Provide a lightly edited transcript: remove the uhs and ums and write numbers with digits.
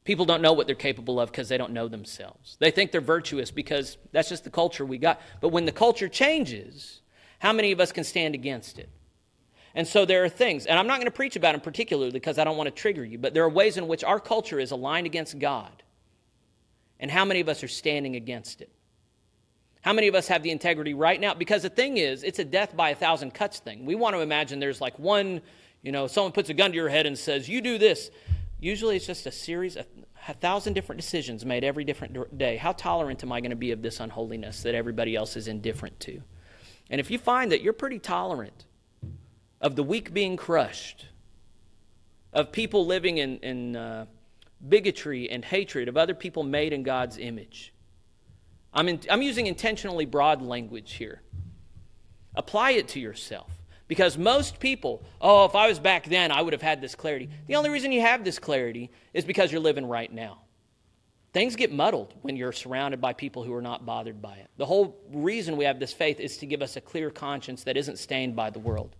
People don't know what they're capable of because they don't know themselves. They think they're virtuous because that's just the culture we got. But when the culture changes, how many of us can stand against it? And so there are things, and I'm not going to preach about them particularly because I don't want to trigger you, but there are ways in which our culture is aligned against God. And how many of us are standing against it? How many of us have the integrity right now? Because the thing is, it's a death by 1,000 cuts thing. We want to imagine there's like one, someone puts a gun to your head and says, you do this. Usually it's just a series of 1,000 different decisions made every different day. How tolerant am I going to be of this unholiness that everybody else is indifferent to? And if you find that you're pretty tolerant of the weak being crushed, of people living in bigotry and hatred of other people made in God's image, I'm using intentionally broad language here. Apply it to yourself. Because most people, if I was back then, I would have had this clarity. The only reason you have this clarity is because you're living right now. Things get muddled when you're surrounded by people who are not bothered by it. The whole reason we have this faith is to give us a clear conscience that isn't stained by the world.